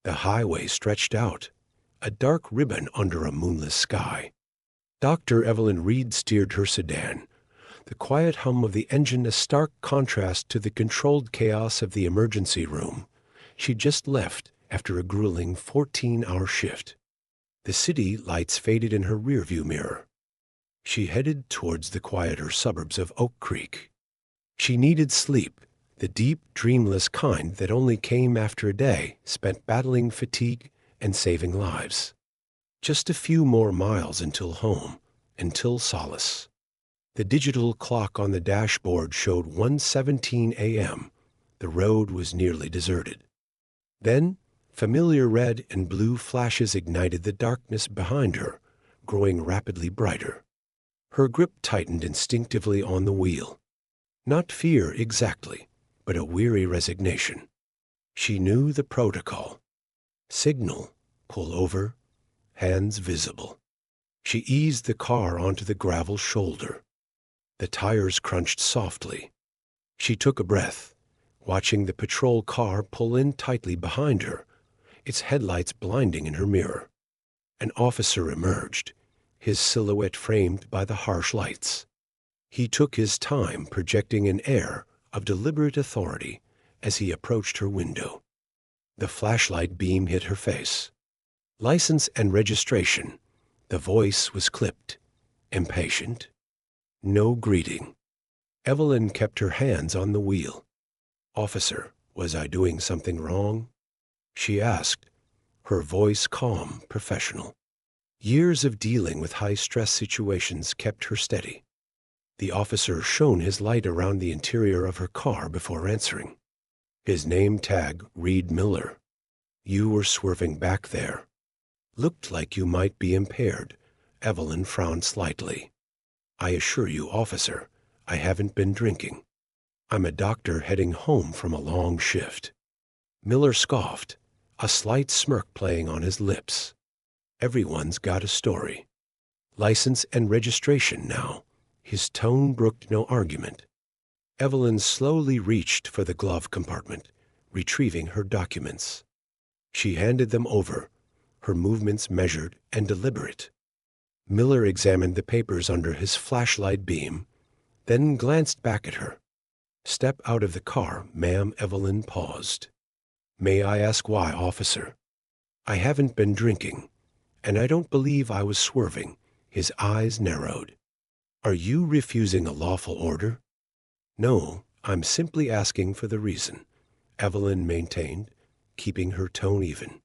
The highway stretched out, a dark ribbon under a moonless sky. Dr. Evelyn Reed steered her sedan, the quiet hum of the engine a stark contrast to the controlled chaos of the emergency room she'd just left after a grueling 14-hour shift. The city lights faded in her rearview mirror. She headed towards the quieter suburbs of Oak Creek. She needed sleep, the deep, dreamless kind that only came after a day spent battling fatigue and saving lives. Just a few more miles until home, until solace. The digital clock on the dashboard showed 1:17 a.m. The road was nearly deserted. Then, familiar red and blue flashes ignited the darkness behind her, growing rapidly brighter. Her grip tightened instinctively on the wheel. Not fear exactly, but a weary resignation. She knew the protocol. Signal, pull over, hands visible. She eased the car onto the gravel shoulder. The tires crunched softly. She took a breath, watching the patrol car pull in tightly behind her, its headlights blinding in her mirror. An officer emerged, his silhouette framed by the harsh lights. He took his time, projecting an air of deliberate authority as he approached her window. The flashlight beam hit her face. License and registration. The voice was clipped, impatient. No greeting. Evelyn kept her hands on the wheel. "Officer, was I doing something wrong?" she asked, her voice calm, professional. Years of dealing with high-stress situations kept her steady. The officer shone his light around the interior of her car before answering. His name tag, Reed Miller. "You were swerving back there. Looked like you might be impaired." Evelyn frowned slightly. "I assure you, officer, I haven't been drinking. I'm a doctor heading home from a long shift." Miller scoffed, a slight smirk playing on his lips. Everyone's got a story. License and registration now. His tone brooked no argument. Evelyn slowly reached for the glove compartment, retrieving her documents. She handed them over, her movements measured and deliberate. Miller examined the papers under his flashlight beam, then glanced back at her. "Step out of the car, ma'am." Evelyn paused. "May I ask why, officer?" "I haven't been drinking, and I don't believe I was swerving." His eyes narrowed. "Are you refusing a lawful order?" "No, I'm simply asking for the reason," Evelyn maintained, keeping her tone even.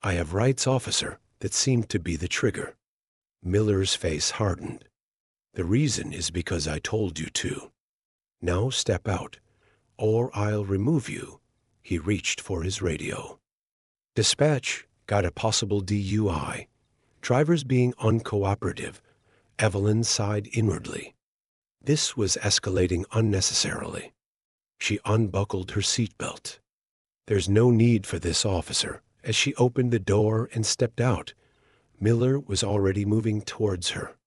"I have rights, officer, that seemed to be the trigger." Miller's face hardened. "The reason is because I told you to. Now step out, or I'll remove you." He reached for his radio. "Dispatch, got a possible DUI. Drivers being uncooperative." Evelyn sighed inwardly. This was escalating unnecessarily. She unbuckled her seatbelt. "There's no need for this, officer." As she opened the door and stepped out, Miller was already moving towards her.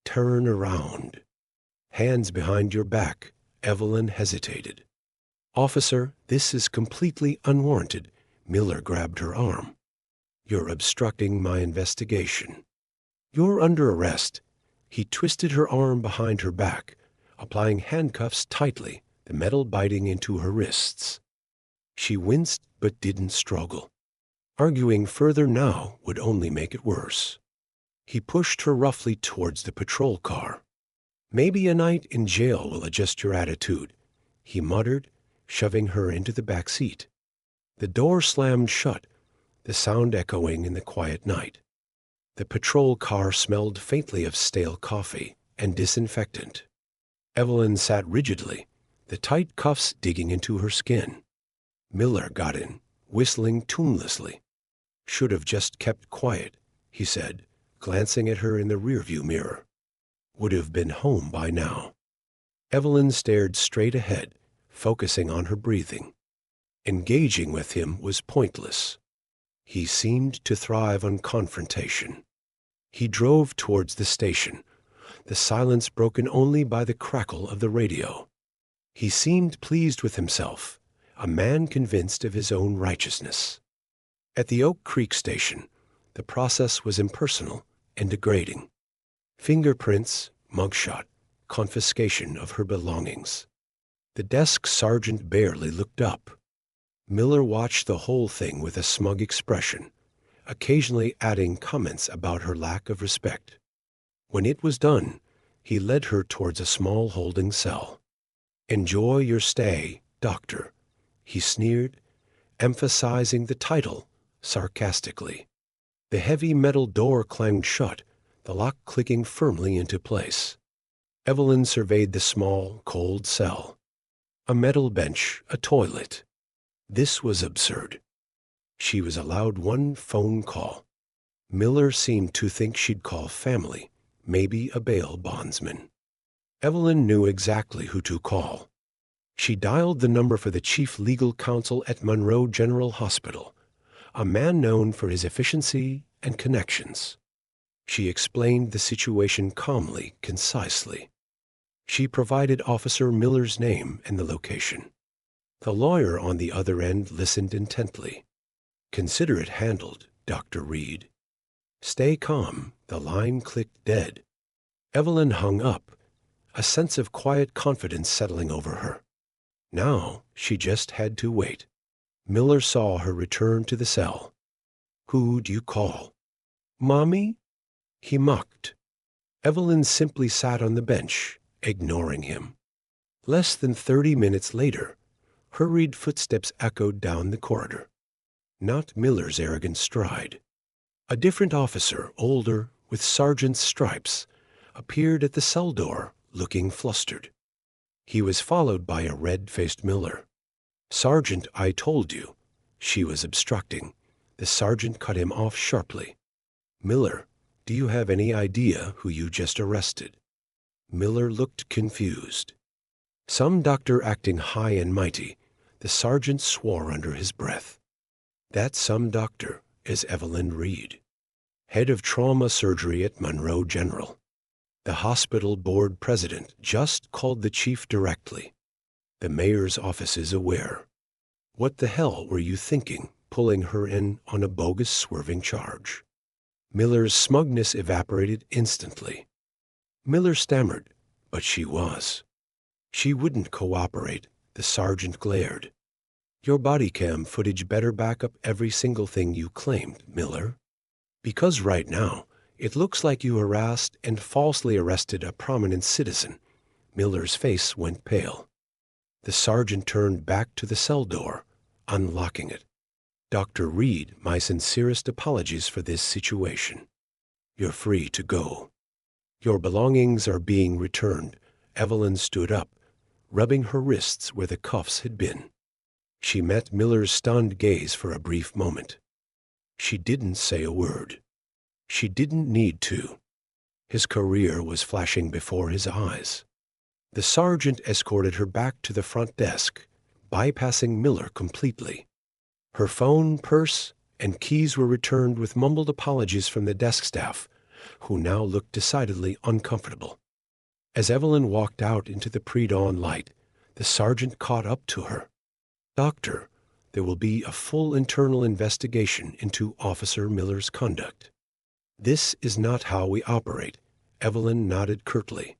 "Turn around." "Hands behind your back." Evelyn hesitated. "Officer, this is completely unwarranted." Miller grabbed her arm. "You're obstructing my investigation." "You're under arrest." He twisted her arm behind her back, applying handcuffs tightly, the metal biting into her wrists. She winced but didn't struggle. Arguing further now would only make it worse. He pushed her roughly towards the patrol car. "Maybe a night in jail will adjust your attitude," he muttered, shoving her into the back seat. The door slammed shut, the sound echoing in the quiet night. The patrol car smelled faintly of stale coffee and disinfectant. Evelyn sat rigidly, the tight cuffs digging into her skin. Miller got in, whistling tunelessly. "Should have just kept quiet," he said, glancing at her in the rearview mirror. "Would have been home by now." Evelyn stared straight ahead, focusing on her breathing. Engaging with him was pointless. He seemed to thrive on confrontation. He drove towards the station, the silence broken only by the crackle of the radio. He seemed pleased with himself, a man convinced of his own righteousness. At the Oak Creek station, the process was impersonal and degrading. Fingerprints, mugshot, confiscation of her belongings. The desk sergeant barely looked up. Miller watched the whole thing with a smug expression, occasionally adding comments about her lack of respect. When it was done, he led her towards a small holding cell. "Enjoy your stay, Doctor," he sneered, emphasizing the title sarcastically. The heavy metal door clanged shut, the lock clicking firmly into place. Evelyn surveyed the small, cold cell. A metal bench, a toilet. This was absurd. She was allowed one phone call. Miller seemed to think she'd call family, maybe a bail bondsman. Evelyn knew exactly who to call. She dialed the number for the chief legal counsel at Monroe General Hospital, a man known for his efficiency and connections. She explained the situation calmly, concisely. She provided Officer Miller's name and the location. The lawyer on the other end listened intently. "Consider it handled, Dr. Reed." "Stay calm." The line clicked dead. Evelyn hung up, a sense of quiet confidence settling over her. Now she just had to wait. Miller saw her return to the cell. "Who do you call?" "Mommy?" he mocked. Evelyn simply sat on the bench, ignoring him. Less than 30 minutes later, hurried footsteps echoed down the corridor. Not Miller's arrogant stride. A different officer, older, with sergeant's stripes, appeared at the cell door, looking flustered. He was followed by a red-faced Miller. "Sergeant, I told you." She was obstructing. The sergeant cut him off sharply. "Miller, do you have any idea who you just arrested?" Miller looked confused. "Some doctor acting high and mighty," the sergeant swore under his breath. "That some doctor is Evelyn Reed, head of trauma surgery at Monroe General. The hospital board president just called the chief directly. The mayor's office is aware. What the hell were you thinking, pulling her in on a bogus swerving charge?" Miller's smugness evaporated instantly. Miller stammered, but she was. She wouldn't cooperate. The sergeant glared. "Your body cam footage better back up every single thing you claimed, Miller. Because right now, it looks like you harassed and falsely arrested a prominent citizen." Miller's face went pale. The sergeant turned back to the cell door, unlocking it. "Dr. Reed, my sincerest apologies for this situation. You're free to go." "Your belongings are being returned." Evelyn stood up, rubbing her wrists where the cuffs had been. She met Miller's stunned gaze for a brief moment. She didn't say a word. She didn't need to. His career was flashing before his eyes. The sergeant escorted her back to the front desk, bypassing Miller completely. Her phone, purse, and keys were returned with mumbled apologies from the desk staff, who now looked decidedly uncomfortable. As Evelyn walked out into the pre-dawn light, the sergeant caught up to her. "Doctor, there will be a full internal investigation into Officer Miller's conduct." "This is not how we operate." Evelyn nodded curtly.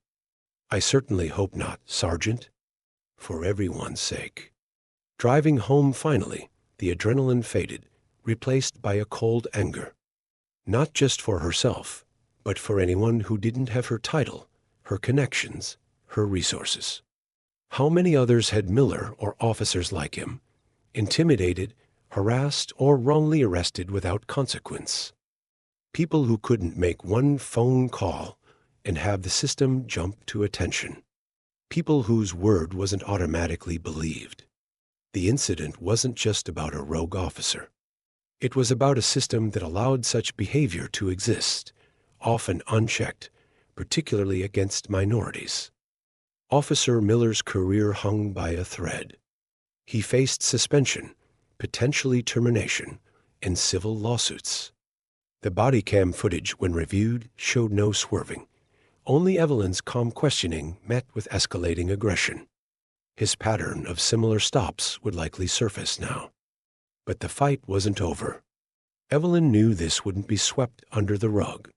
"I certainly hope not, Sergeant." For everyone's sake. Driving home finally, the adrenaline faded, replaced by a cold anger. Not just for herself, but for anyone who didn't have her title, her connections, her resources. How many others had Miller or officers like him, intimidated, harassed, or wrongly arrested without consequence? People who couldn't make one phone call and have the system jump to attention. People whose word wasn't automatically believed. The incident wasn't just about a rogue officer. It was about a system that allowed such behavior to exist, often unchecked, particularly against minorities. Officer Miller's career hung by a thread. He faced suspension, potentially termination, and civil lawsuits. The body cam footage, when reviewed, showed no swerving. Only Evelyn's calm questioning met with escalating aggression. His pattern of similar stops would likely surface now. But the fight wasn't over. Evelyn knew this wouldn't be swept under the rug.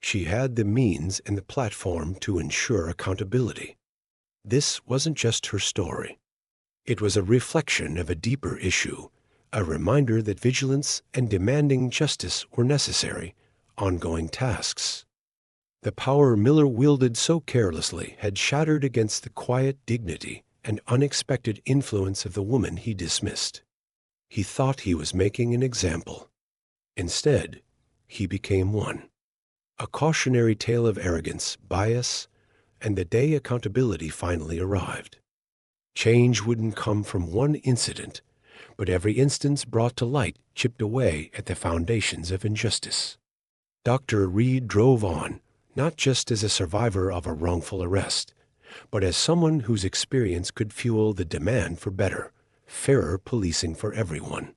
She had the means and the platform to ensure accountability. This wasn't just her story. It was a reflection of a deeper issue, a reminder that vigilance and demanding justice were necessary, ongoing tasks. The power Miller wielded so carelessly had shattered against the quiet dignity and unexpected influence of the woman he dismissed. He thought he was making an example. Instead, he became one. A cautionary tale of arrogance, bias, and the day accountability finally arrived. Change wouldn't come from one incident, but every instance brought to light chipped away at the foundations of injustice. Dr. Reed drove on, not just as a survivor of a wrongful arrest, but as someone whose experience could fuel the demand for better, fairer policing for everyone.